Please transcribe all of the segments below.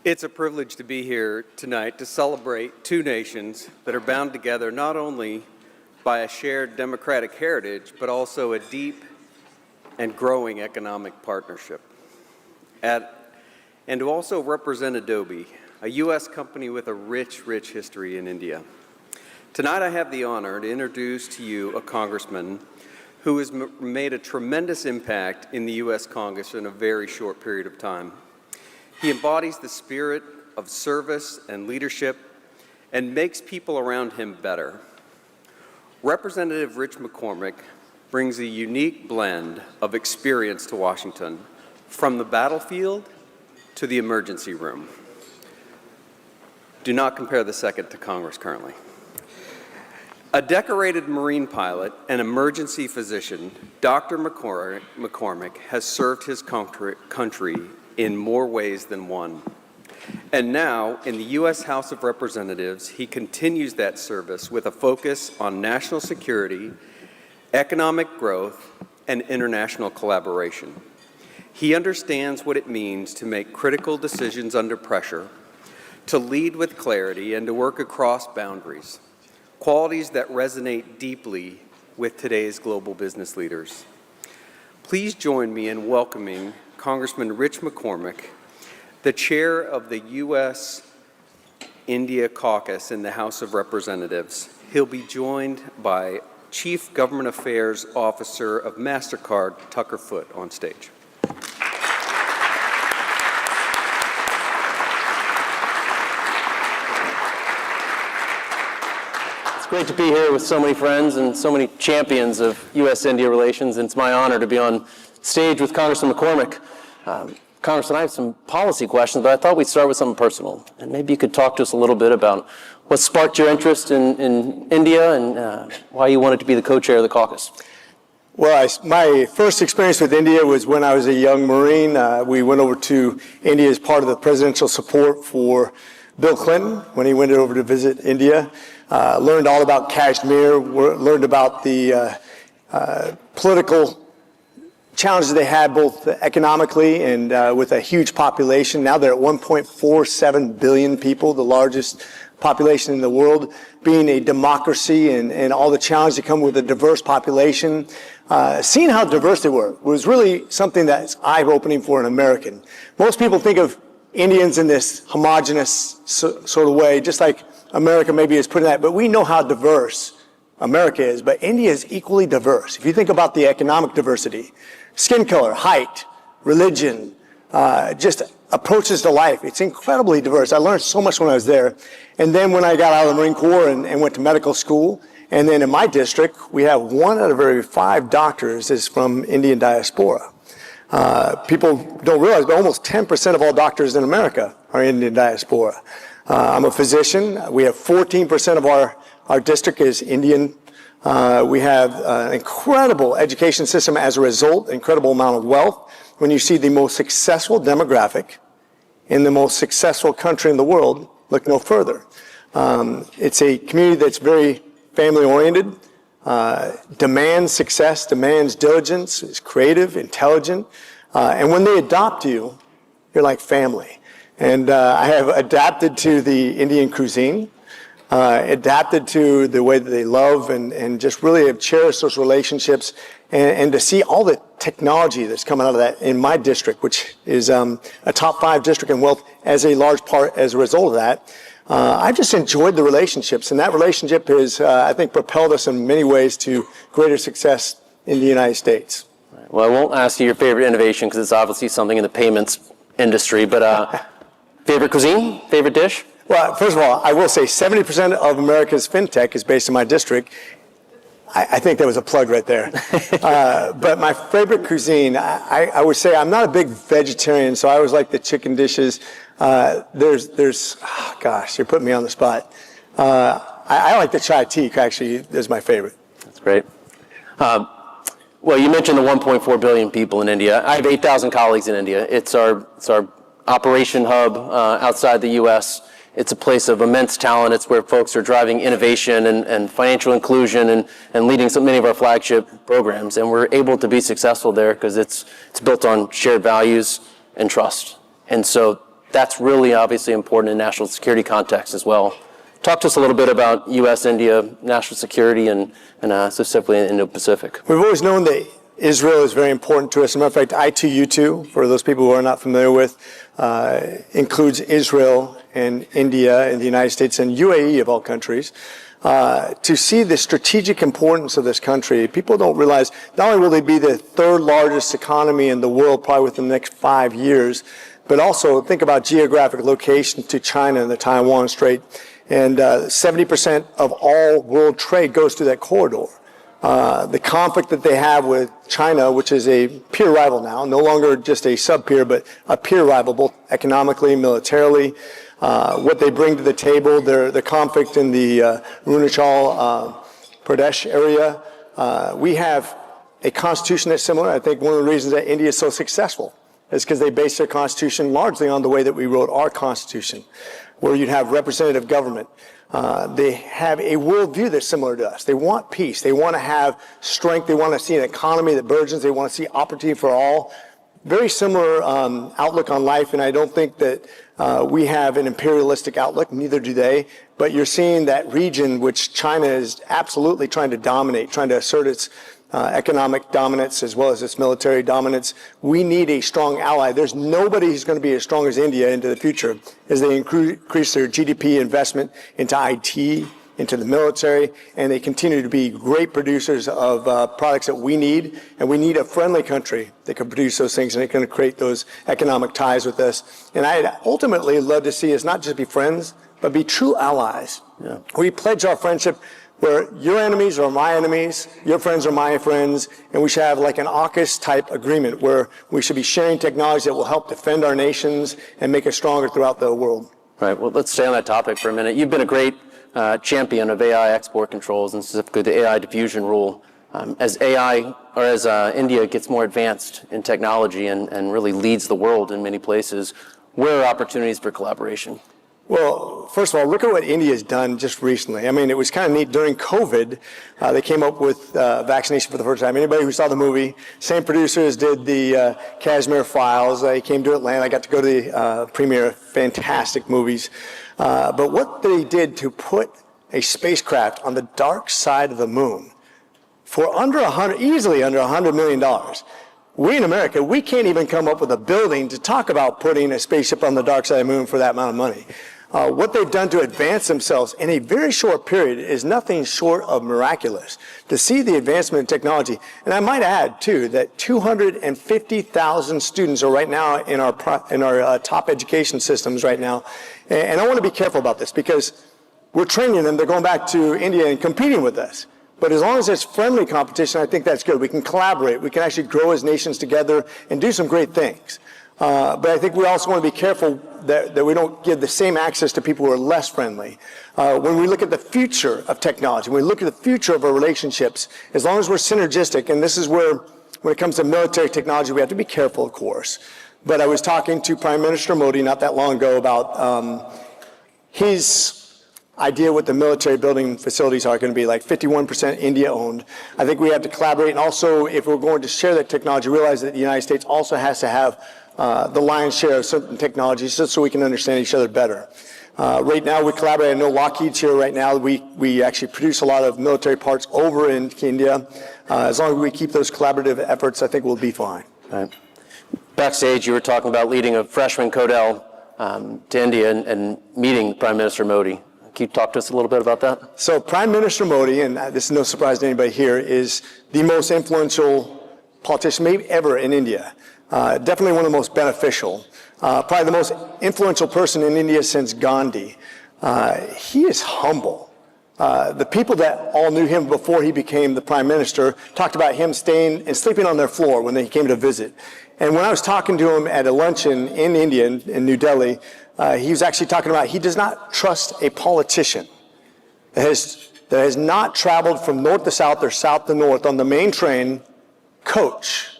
It's a privilege to be here tonight to celebrate two nations that are bound together not only by a shared democratic heritage, but also a deep and growing economic partnership. And to also represent Adobe, a U.S. company with a rich history in India. Tonight I have the honor to introduce to you a congressman who has made a tremendous impact in the U.S. Congress in a very short period of time. He embodies the spirit of service and leadership and makes people around him better. Representative Rich McCormick brings a unique blend of experience to Washington, from the battlefield to the emergency room. Do not compare the second to Congress currently. A decorated Marine pilot and emergency physician, Dr. McCormick has served his country in more ways than one. And now, in the U.S. House of Representatives, he continues that service with a focus on national security, economic growth, and international collaboration. He understands what it means to make critical decisions under pressure, to lead with clarity, and to work across boundaries, qualities that resonate deeply with today's global business leaders. Please join me in welcoming Congressman Rich McCormick, the chair of the US-India Caucus in the House of Representatives. He'll be joined by Chief Government Affairs Officer of MasterCard, Tucker Foote, on stage. It's great to be here with so many friends and so many champions of US-India relations, and it's my honor to be on stage with Congressman McCormick. Congressman, I have some policy questions, but I thought we'd start with something personal. And maybe you could talk to us a little bit about what sparked your interest in India and why you wanted to be the co-chair of the caucus. Well, my first experience with India was when I was a young Marine. We went over to India as part of the presidential support for Bill Clinton when he went over to visit India. Learned all about Kashmir, learned about the political challenges they had both economically and with a huge population. Now they're at 1.47 billion people, the largest population in the world, being a democracy and all the challenges that come with a diverse population. Seeing how diverse they were was really something that's eye-opening for an American. Most people think of Indians in this homogenous sort of way, just like America maybe is putting that, but we know how diverse America is, but India is equally diverse. If you think about the economic diversity, skin color, height, religion, just approaches to life. It's incredibly diverse. I learned so much when I was there. And then when I got out of the Marine Corps and went to medical school, and then in my district, we have 1 out of every 5 doctors is from Indian diaspora. People don't realize, but almost 10% of all doctors in America are Indian diaspora. I'm a physician. We have 14% of our district is Indian. We have an incredible education system as a result, incredible amount of wealth. When you see the most successful demographic in the most successful country in the world, look no further. It's a community that's very family-oriented, demands success, demands diligence, is creative, intelligent, and when they adopt you, you're like family. And I have adapted to the Indian cuisine, adapted to the way that they love and just really have cherished those relationships, and to see all the technology that's coming out of that in my district, which is a top 5 district in wealth, as a large part as a result of that. I've just enjoyed the relationships, and that relationship has, I think, propelled us in many ways to greater success in the United States. Well, I won't ask you your favorite innovation because it's obviously something in the payments industry, but favorite cuisine, favorite dish? Well, first of all, I will say 70% of America's fintech is based in my district. I think that was a plug right there. But my favorite cuisine, I would say I'm not a big vegetarian, so I always like the chicken dishes. Gosh, you're putting me on the spot. I like the chai tea, actually, is my favorite. That's great. Well, you mentioned the 1.4 billion people in India. I have 8,000 colleagues in India. It's our operation hub outside the U.S. It's a place of immense talent. It's where folks are driving innovation and financial inclusion and leading so many of our flagship programs. And we're able to be successful there because it's built on shared values and trust. And so that's really obviously important in national security context as well. Talk to us a little bit about U.S.-India national security and specifically in Indo-Pacific. We've always known that Israel is very important to us. As a matter of fact, I2U2, for those people who are not familiar with, includes Israel and India and the United States and UAE of all countries. To see the strategic importance of this country, people don't realize not only will they be the third largest economy in the world probably within the next 5 years, but also think about geographic location to China and the Taiwan Strait. And 70% of all world trade goes through that corridor. The conflict that they have with China, which is a peer rival now, no longer just a sub-peer, but a peer rival, both economically, militarily, what they bring to the table, the conflict in the Arunachal Pradesh area. We have a constitution that's similar. I think one of the reasons that India is so successful is because they base their constitution largely on the way that we wrote our constitution, where you'd have representative government. They have a worldview that's similar to us. They want peace. They want to have strength. They want to see an economy that burgeons. They want to see opportunity for all. Very similar outlook on life, and I don't think that we have an imperialistic outlook. Neither do they. But you're seeing that region, which China is absolutely trying to dominate, trying to assert its economic dominance as well as its military dominance. We need a strong ally. There's nobody who's going to be as strong as India into the future as they increase their GDP investment into IT, into the military, and they continue to be great producers of products that we need. And we need a friendly country that can produce those things and it can create those economic ties with us. And I'd ultimately love to see us not just be friends, but be true allies. Yeah. We pledge our friendship where your enemies are my enemies, your friends are my friends, and we should have like an AUKUS type agreement where we should be sharing technology that will help defend our nations and make us stronger throughout the world. Right, well, let's stay on that topic for a minute. You've been a great champion of AI export controls and specifically the AI diffusion rule. As India gets more advanced in technology and really leads the world in many places, where are opportunities for collaboration? Well, first of all, look at what India's done just recently. I mean, it was kind of neat. During COVID, they came up with vaccination for the first time. Anybody who saw the movie, same producers did the Kashmir Files. They came to Atlanta. I got to go to the premiere. Fantastic movies. But what they did to put a spacecraft on the dark side of the moon for easily under $100 million. We in America, we can't even come up with a building to talk about putting a spaceship on the dark side of the moon for that amount of money. What they've done to advance themselves in a very short period is nothing short of miraculous. To see the advancement in technology, and I might add too that 250,000 students are right now in our top education systems right now, and I want to be careful about this because we're training them. They're going back to India and competing with us. But as long as there's friendly competition, I think that's good. We can collaborate. We can actually grow as nations together and do some great things. But I think we also want to be careful that we don't give the same access to people who are less friendly. When we look at the future of technology, when we look at the future of our relationships, as long as we're synergistic, and this is where, when it comes to military technology, we have to be careful, of course. But I was talking to Prime Minister Modi not that long ago about his idea what the military building facilities are going to be, like 51% India owned. I think we have to collaborate, and also if we're going to share that technology, realize that the United States also has to have the lion's share of certain technologies just so we can understand each other better. Right now we collaborate. I know Lockheed's here right now. We actually produce a lot of military parts over in India. As long as we keep those collaborative efforts, I think we'll be fine. Right. Backstage, you were talking about leading a freshman Codel to India and meeting Prime Minister Modi. Can you talk to us a little bit about that? So Prime Minister Modi, and this is no surprise to anybody here, is the most influential politician maybe ever in India. Definitely one of the most beneficial. Probably the most influential person in India since Gandhi. He is humble. The people that all knew him before he became the prime minister talked about him staying and sleeping on their floor when they came to visit. And when I was talking to him at a luncheon in India, in New Delhi, he was actually talking about he does not trust a politician that has not traveled from north to south or south to north on the main train coach.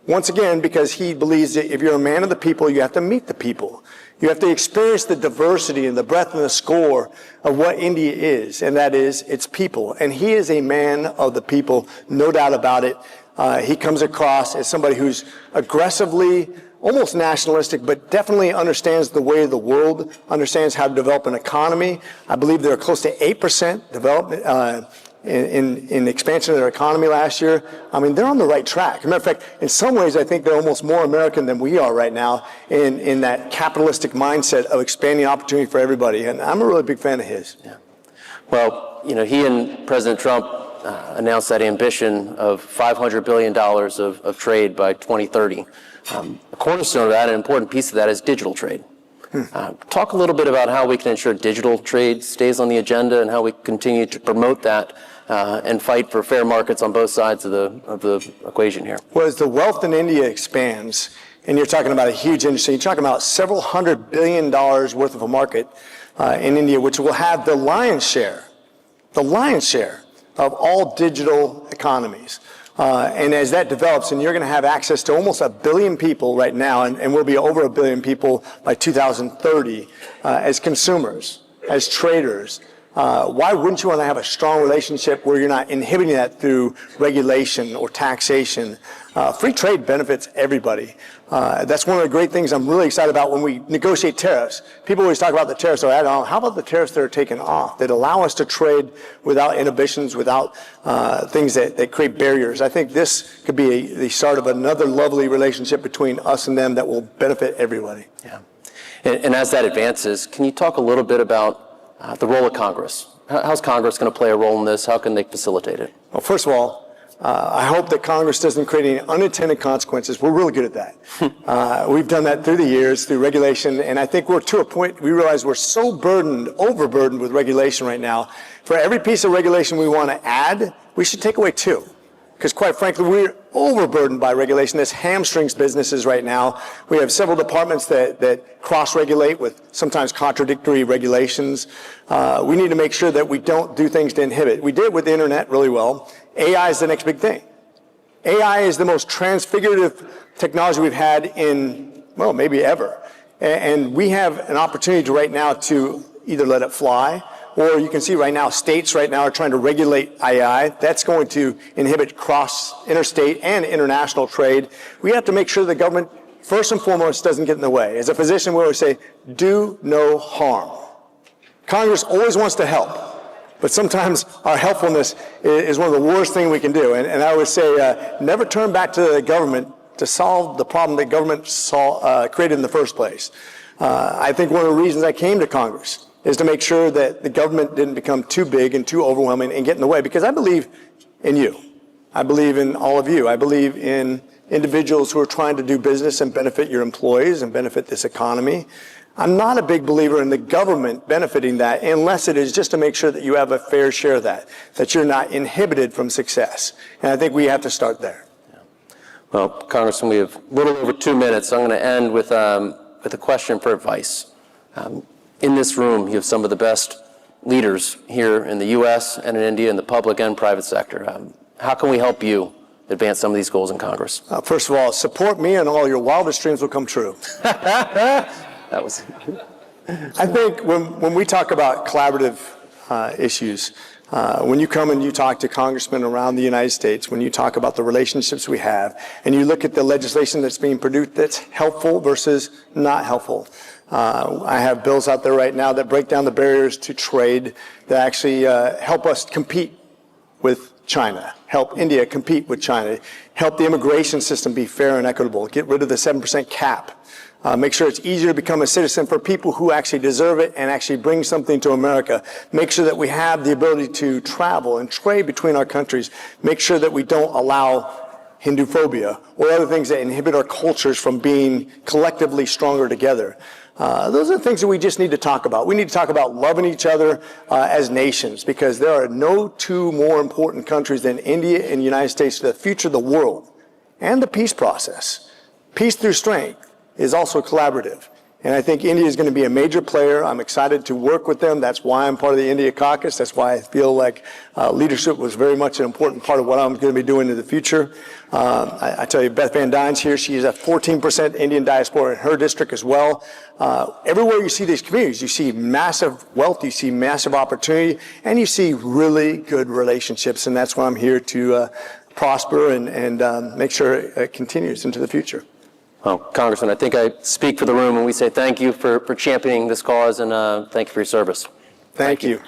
Once again, because he believes that if you're a man of the people, you have to meet the people. You have to experience the diversity and the breadth and the score of what India is, and that is its people. And he is a man of the people, no doubt about it. He comes across as somebody who's aggressively almost nationalistic, but definitely understands the way of the world, understands how to develop an economy. I believe they're close to 8% development in expansion of their economy last year. I mean, they're on the right track. As a matter of fact, in some ways, I think they're almost more American than we are right now in that capitalistic mindset of expanding opportunity for everybody. And I'm a really big fan of his. Yeah. Well, he and President Trump announced that ambition of $500 billion of trade by 2030. A cornerstone of that, an important piece of that, is digital trade. Talk a little bit about how we can ensure digital trade stays on the agenda and how we continue to promote that and fight for fair markets on both sides of the equation here. Well, as the wealth in India expands, and you're talking about a huge industry, you're talking about several $100 billion worth of a market in India, which will have the lion's share of all digital economies. And as that develops, and you're going to have access to almost 1 billion people right now, and we'll be over 1 billion people by 2030 as consumers, as traders. Why wouldn't you want to have a strong relationship where you're not inhibiting that through regulation or taxation? Free trade benefits everybody. That's one of the great things I'm really excited about when we negotiate tariffs. People always talk about the tariffs that are added on. How about the tariffs that are taken off, that allow us to trade without inhibitions, without things that create barriers? I think this could be the start of another lovely relationship between us and them that will benefit everybody. Yeah. And as that advances, can you talk a little bit about the role of Congress? How's Congress going to play a role in this? How can they facilitate it? Well, first of all, I hope that Congress doesn't create any unintended consequences. We're really good at that. We've done that through the years, through regulation, and I think we're to a point we realize we're so overburdened with regulation right now. For every piece of regulation we want to add, we should take away 2. Because quite frankly, we're overburdened by regulation. This hamstrings businesses right now. We have several departments that cross-regulate with sometimes contradictory regulations. We need to make sure that we don't do things to inhibit. We did it with the internet really well. AI is the next big thing. AI is the most transfigurative technology we've had in, well, maybe ever. And we have an opportunity to right now to either let it fly, or you can see right now, states right now are trying to regulate AI. That's going to inhibit interstate and international trade. We have to make sure the government, first and foremost, doesn't get in the way. As a physician, we always say, do no harm. Congress always wants to help, but sometimes our helpfulness is one of the worst things we can do. And I would say, never turn back to the government to solve the problem that government created in the first place. I think one of the reasons I came to Congress is to make sure that the government didn't become too big and too overwhelming and get in the way, because I believe in you. I believe in all of you. I believe in individuals who are trying to do business and benefit your employees and benefit this economy. I'm not a big believer in the government benefiting that unless it is just to make sure that you have a fair share of that you're not inhibited from success. And I think we have to start there. Yeah. Well, Congressman, we have a little over 2 minutes. So I'm going to end with a question for advice. In this room, you have some of the best leaders here in the U.S. and in India in the public and private sector. How can we help you advance some of these goals in Congress? First of all, support me and all your wildest dreams will come true. That was. I think when we talk about collaborative issues, when you come and you talk to congressmen around the United States, when you talk about the relationships we have, and you look at the legislation that's being produced that's helpful versus not helpful. I have bills out there right now that break down the barriers to trade that actually help us compete with China, help India compete with China, help the immigration system be fair and equitable, get rid of the 7% cap, make sure it's easier to become a citizen for people who actually deserve it and actually bring something to America, make sure that we have the ability to travel and trade between our countries, make sure that we don't allow Hindu phobia or other things that inhibit our cultures from being collectively stronger together. Those are the things that we just need to talk about. We need to talk about loving each other as nations, because there are no 2 more important countries than India and the United States to the future of the world and the peace process. Peace through strength is also collaborative. And I think India is going to be a major player. I'm excited to work with them. That's why I'm part of the India Caucus. That's why I feel like leadership was very much an important part of what I'm going to be doing in the future. I tell you, Beth Van Dyne's here. She is a 14% Indian diaspora in her district as well. Everywhere you see these communities, you see massive wealth, you see massive opportunity, and you see really good relationships. And that's why I'm here to prosper and make sure it continues into the future. Well, Congressman, I think I speak for the room when we say thank you for championing this cause, and thank you for your service. Thank you.